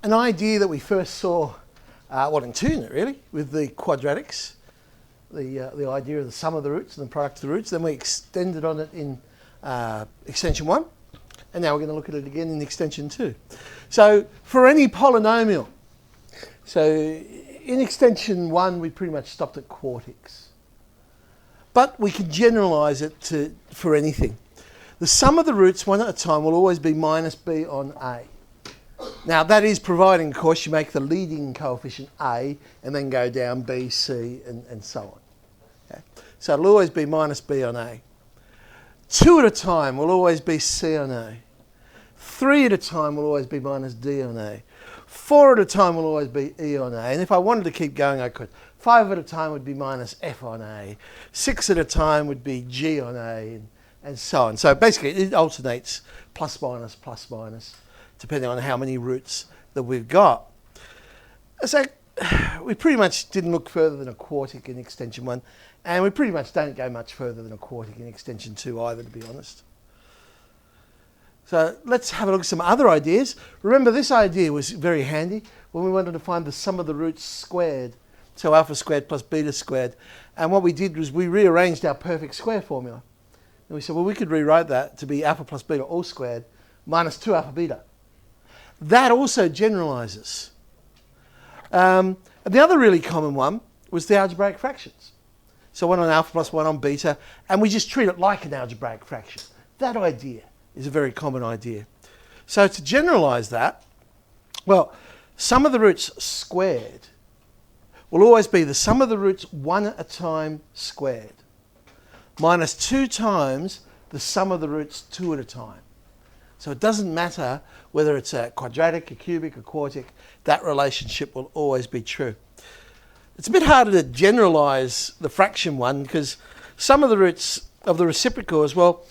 an idea that we first saw, in tune really, with the quadratics, the idea of the sum of the roots and the product of the roots. Then we extended on it in extension 1, and now we're going to look at it again in extension 2. So for any polynomial, so in extension 1 we pretty much stopped at quartics, but we can generalise it for anything. The sum of the roots one at a time will always be minus b on a. Now that is providing, of course, you make the leading coefficient a and then go down b, c and so on. Okay? So it'll always be minus b on a. 2 at a time will always be c on a. 3 at a time will always be minus d on a. 4 at a time will always be e on a. And if I wanted to keep going, I could. 5 at a time would be minus f on a. 6 at a time would be g on a, and so on. So basically it alternates plus minus, depending on how many roots that we've got. So we pretty much didn't look further than a quartic in extension 1, and we pretty much don't go much further than a quartic in extension 2 either, to be honest. So let's have a look at some other ideas. Remember, this idea was very handy when we wanted to find the sum of the roots squared, so alpha squared plus beta squared. And what we did was we rearranged our perfect square formula. And we said, well, we could rewrite that to be alpha plus beta all squared minus 2 alpha beta. That also generalises. And the other really common one was the algebraic fractions. So 1 on alpha plus 1 on beta, and we just treat it like an algebraic fraction. That idea is a very common idea. So to generalise that, well, sum of the roots squared will always be the sum of the roots 1 at a time squared minus 2 times the sum of the roots 2 at a time. So it doesn't matter whether it's a quadratic, a cubic, a quartic, that relationship will always be true. It's a bit harder to generalise the fraction one because some of the roots of the reciprocal as well,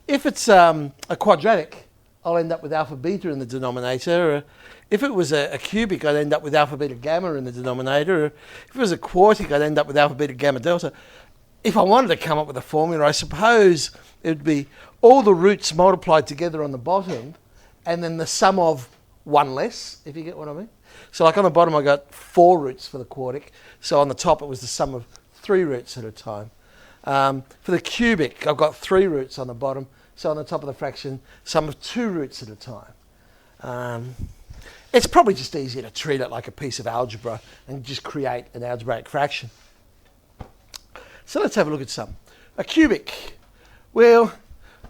if it's a quadratic, I'll end up with alpha beta in the denominator. If it was a cubic, I'd end up with alpha beta gamma in the denominator. If it was a quartic, I'd end up with alpha beta gamma delta. If I wanted to come up with a formula, I suppose it would be all the roots multiplied together on the bottom and then the sum of one less, if you get what I mean. So like on the bottom I got 4 roots for the quartic, so on the top it was the sum of 3 roots at a time. For the cubic I've got 3 roots on the bottom, so on the top of the fraction, sum of 2 roots at a time. It's probably just easier to treat it like a piece of algebra and just create an algebraic fraction. So let's have a look at some. A cubic. Well,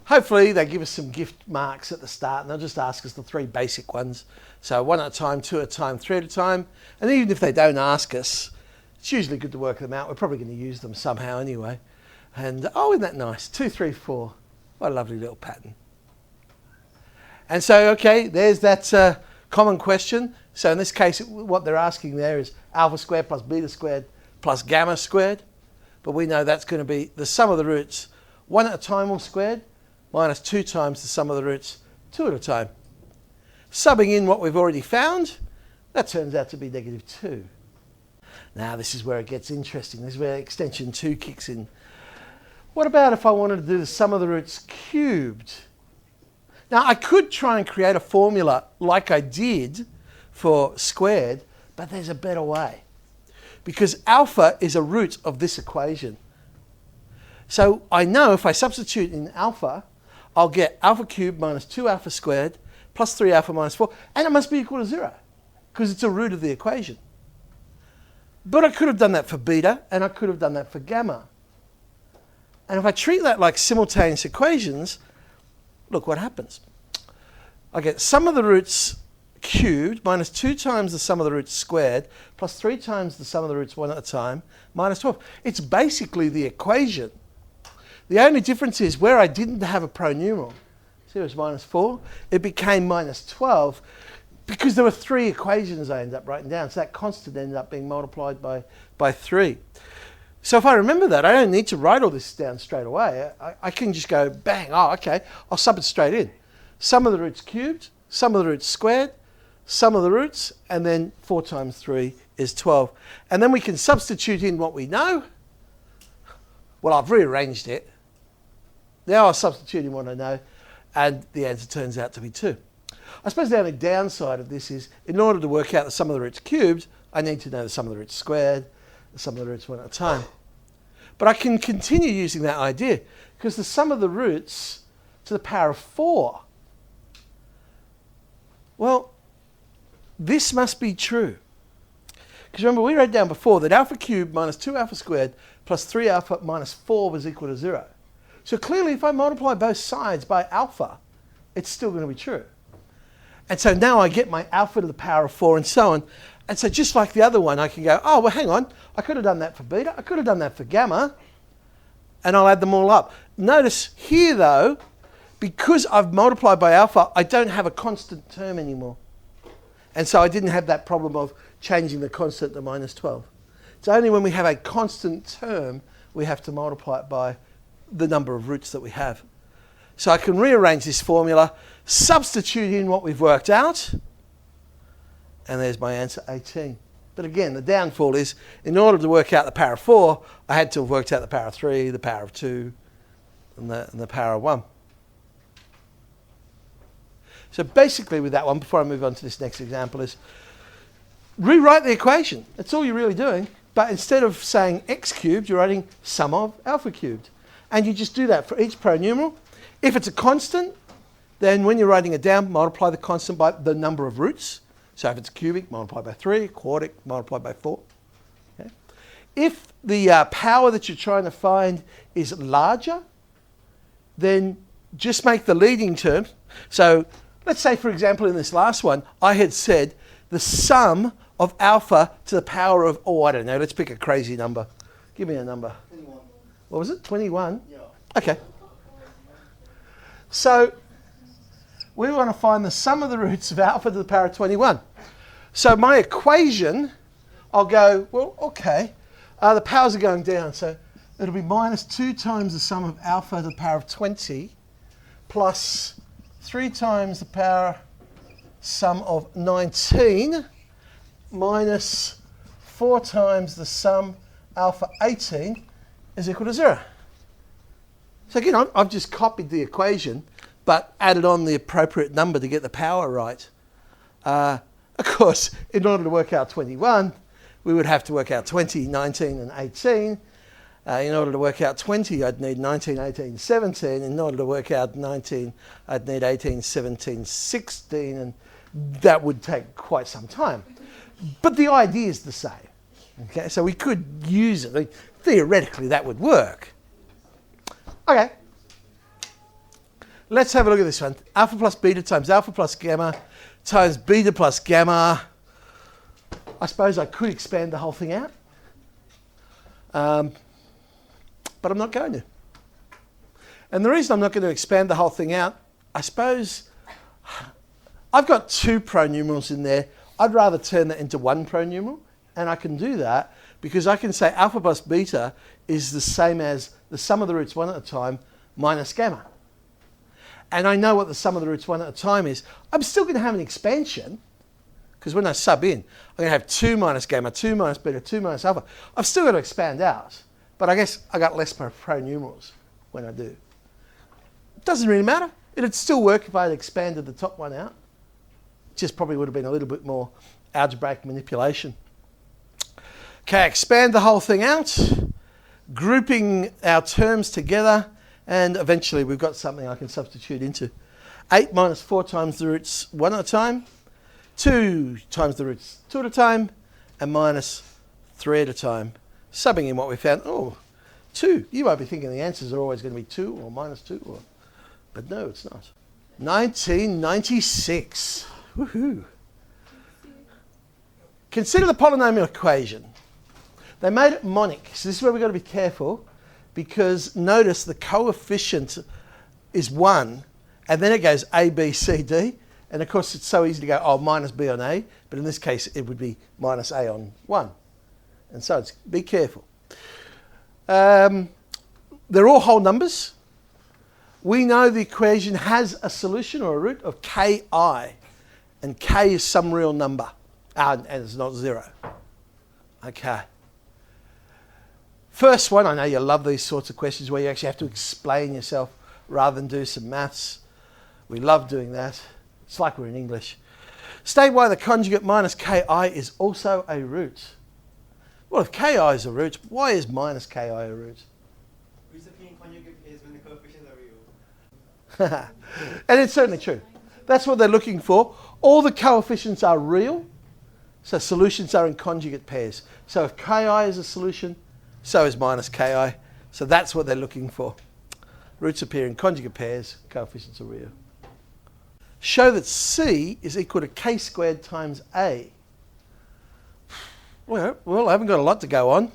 hopefully they give us some gift marks at the start and they'll just ask us the 3 basic ones. So 1 at a time, 2 at a time, 3 at a time. And even if they don't ask us, it's usually good to work them out. We're probably going to use them somehow anyway. And oh, isn't that nice? 2, 3, 4. What a lovely little pattern. And so, okay, there's that common question. So in this case, what they're asking there is alpha squared plus beta squared plus gamma squared. But we know that's going to be the sum of the roots 1 at a time all squared minus 2 times the sum of the roots 2 at a time. Subbing in what we've already found, that turns out to be negative 2. Now this is where it gets interesting. This is where extension 2 kicks in. What about if I wanted to do the sum of the roots cubed? Now I could try and create a formula like I did for squared, but there's a better way. Because alpha is a root of this equation. So I know if I substitute in alpha, I'll get alpha cubed minus 2 alpha squared plus 3 alpha minus 4, and it must be equal to 0, because it's a root of the equation. But I could have done that for beta, and I could have done that for gamma. And if I treat that like simultaneous equations, look what happens. I get sum of the roots cubed minus 2 times the sum of the roots squared plus 3 times the sum of the roots 1 at a time minus 12. It's basically the equation. The only difference is where I didn't have a pronumeral, see it was minus 4, it became minus 12 because there were 3 equations I ended up writing down, so that constant ended up being multiplied by 3. So if I remember that, I don't need to write all this down straight away. I can just go bang, oh okay, I'll sub it straight in. Sum of the roots cubed, sum of the roots squared, sum of the roots, and then 4 times 3 is 12. And then we can substitute in what we know. Well, I've rearranged it. Now I'll substitute in what I know, and the answer turns out to be 2. I suppose the only downside of this is, in order to work out the sum of the roots cubed, I need to know the sum of the roots squared, the sum of the roots one at a time. But I can continue using that idea, because the sum of the roots to the power of 4, well, this must be true. Because remember, we wrote down before that alpha cubed minus 2 alpha squared plus 3 alpha minus 4 was equal to 0. So clearly, if I multiply both sides by alpha, it's still going to be true. And so now I get my alpha to the power of 4 and so on. And so just like the other one, I can go, oh, well, hang on. I could have done that for beta. I could have done that for gamma. And I'll add them all up. Notice here, though, because I've multiplied by alpha, I don't have a constant term anymore. And so I didn't have that problem of changing the constant to minus 12. It's only when we have a constant term we have to multiply it by the number of roots that we have. So I can rearrange this formula, substitute in what we've worked out, and there's my answer, 18. But again, the downfall is, in order to work out the power of 4, I had to have worked out the power of 3, the power of 2, and the power of 1. So basically with that one, before I move on to this next example, is rewrite the equation. That's all you're really doing. But instead of saying x cubed, you're writing sum of alpha cubed. And you just do that for each pronumeral. If it's a constant, then when you're writing it down, multiply the constant by the number of roots. So if it's cubic, multiply by 3, quartic, multiply by 4. Okay. If the power that you're trying to find is larger, then just make the leading term. So let's say, for example, in this last one, I had said the sum of alpha to the power of, oh, I don't know, let's pick a crazy number. Give me a number. 21. What was it, 21? Yeah. Okay. So we want to find the sum of the roots of alpha to the power of 21. So my equation, I'll go, well, okay, the powers are going down. So it'll be minus 2 times the sum of alpha to the power of 20 plus 3 times the power sum of 19 minus 4 times the sum alpha 18 is equal to 0. So again, I've just copied the equation, but added on the appropriate number to get the power right. Of course, in order to work out 21, we would have to work out 20, 19, and 18. In order to work out 20, I'd need 19, 18, 17. In order to work out 19, I'd need 18, 17, 16, and that would take quite some time. But the idea is the same. Okay, so we could use it. I mean, theoretically, that would work. Okay. Let's have a look at this one. Alpha plus beta times alpha plus gamma times beta plus gamma. I suppose I could expand the whole thing out. But I'm not going to. And the reason I'm not going to expand the whole thing out, I suppose I've got 2 pronumerals in there. I'd rather turn that into 1 pronumeral, and I can do that because I can say alpha plus beta is the same as the sum of the roots 1 at a time minus gamma. And I know what the sum of the roots 1 at a time is. I'm still going to have an expansion, because when I sub in, I'm going to have 2 minus gamma, 2 minus beta, 2 minus alpha. I've still got to expand out, but I guess I got less pronumerals when I do. It doesn't really matter. It'd still work if I had expanded the top one out. It just probably would have been a little bit more algebraic manipulation. Okay, expand the whole thing out, grouping our terms together, and eventually we've got something I can substitute into. 8 minus 4 times the roots 1 at a time, 2 times the roots 2 at a time, and minus 3 at a time. Subbing in what we found, 2. You might be thinking the answers are always going to be 2 or minus 2, but no, it's not. 1996. Woohoo. Consider the polynomial equation. They made it monic, so this is where we've got to be careful, because notice the coefficient is 1, and then it goes A, B, C, D, and of course it's so easy to go, minus B on A, but in this case it would be minus A on 1. And so be careful. They're all whole numbers. We know the equation has a solution or a root of Ki, and K is some real number, and it's not 0. Okay. First one, I know you love these sorts of questions where you actually have to explain yourself rather than do some maths. We love doing that. It's like we're in English. State why the conjugate minus ki is also a root. Well, if ki is a root, why is minus ki a root? Roots appear in conjugate pairs when the coefficients are real. And it's certainly true. That's what they're looking for. All the coefficients are real, so solutions are in conjugate pairs. So if ki is a solution, so is minus ki. So that's what they're looking for. Roots appear in conjugate pairs, coefficients are real. Show that c is equal to k squared times a. Well, I haven't got a lot to go on.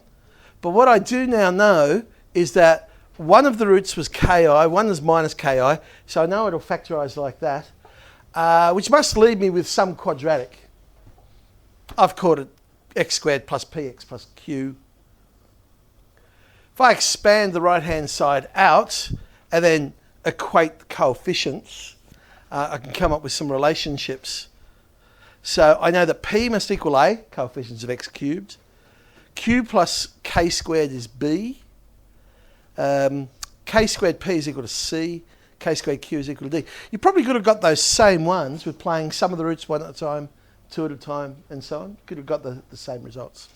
But what I do now know is that one of the roots was ki, one is minus ki, so I know it'll factorise like that, which must leave me with some quadratic. I've called it x squared plus px plus q. If I expand the right-hand side out and then equate the coefficients, I can come up with some relationships. So I know that p must equal a, coefficients of x cubed. Q plus k squared is b. K squared p is equal to c. K squared q is equal to d. You probably could have got those same ones with playing some of the roots one at a time, two at a time, and so on. Could have got the same results.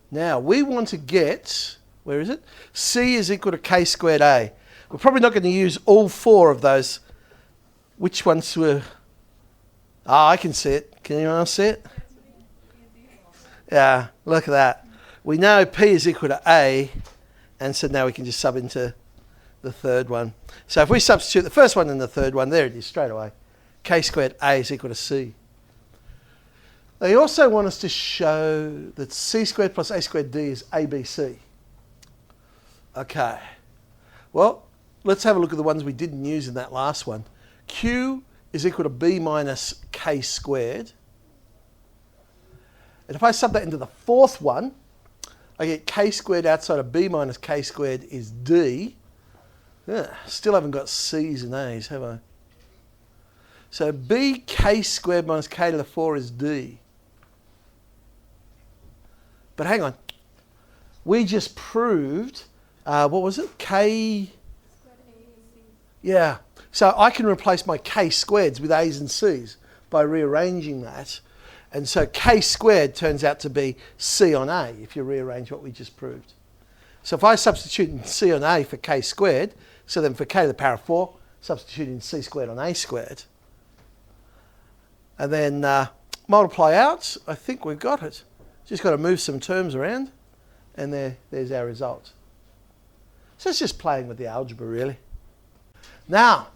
Now, we want to get, where is it? C is equal to k squared a. We're probably not going to use all four of those. Which ones were... I can see it. Can anyone else see it? Yeah, look at that. We know P is equal to A, and so now we can just sub into the third one. So if we substitute the first one and the third one, there it is straight away. K squared A is equal to C. They also want us to show that C squared plus A squared D is ABC. Okay. Well, let's have a look at the ones we didn't use in that last one. Q is equal to B minus K squared. And if I sub that into the fourth one, I get K squared outside of B minus K squared is D. Yeah, still haven't got C's and A's, have I? So B K squared minus K to the 4 is D. But hang on. We just proved, what was it? K... Yeah. So I can replace my K squareds with A's and C's by rearranging that. And so K squared turns out to be C on A if you rearrange what we just proved. So if I substitute in C on A for K squared, so then for K to the power of 4, substitute in C squared on A squared. And then multiply out, I think we've got it. Just got to move some terms around, and there's our result. So it's just playing with the algebra, really. Now,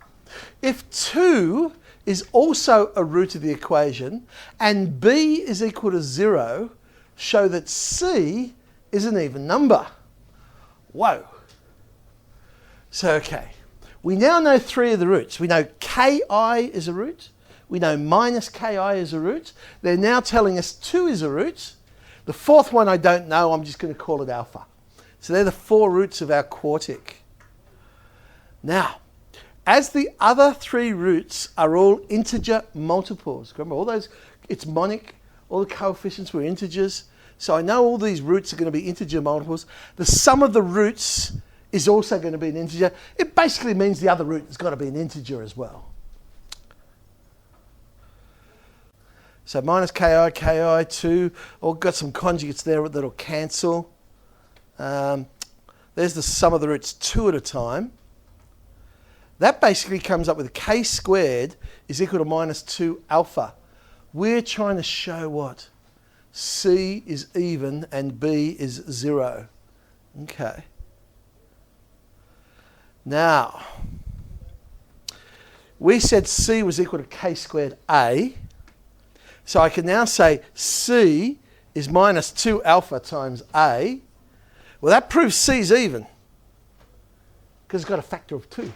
if 2 is also a root of the equation and b is equal to 0, show that c is an even number. Whoa. So, okay. We now know 3 of the roots. We know ki is a root. We know minus ki is a root. They're now telling us 2 is a root. The fourth one I don't know. I'm just going to call it alpha. So they're the 4 roots of our quartic. Now, as the other 3 roots are all integer multiples, remember all those, it's monic, all the coefficients were integers, so I know all these roots are going to be integer multiples. The sum of the roots is also going to be an integer. It basically means the other root has got to be an integer as well. So minus ki, 2, all got some conjugates there that'll cancel. There's the sum of the roots 2 at a time. That basically comes up with k squared is equal to minus 2 alpha. We're trying to show what? C is even and B is 0. Okay. Now, we said C was equal to k squared A. So I can now say C is minus 2 alpha times A. Well, that proves C is even, because it's got a factor of 2.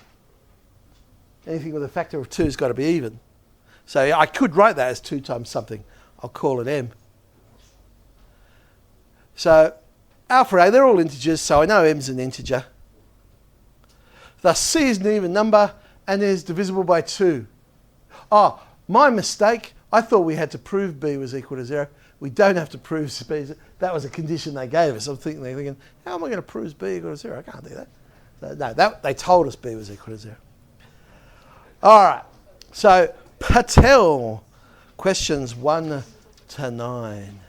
Anything with a factor of 2 has got to be even. So I could write that as 2 times something. I'll call it m. So alpha A, they're all integers, so I know m's an integer. Thus C is an even number and is divisible by 2. Oh, my mistake. I thought we had to prove B was equal to 0. We don't have to prove B. That was a condition they gave us. I'm thinking, how am I going to prove B equal to 0? I can't do that. So, no, they told us B was equal to 0. All right. So, Patel, questions 1 to 9.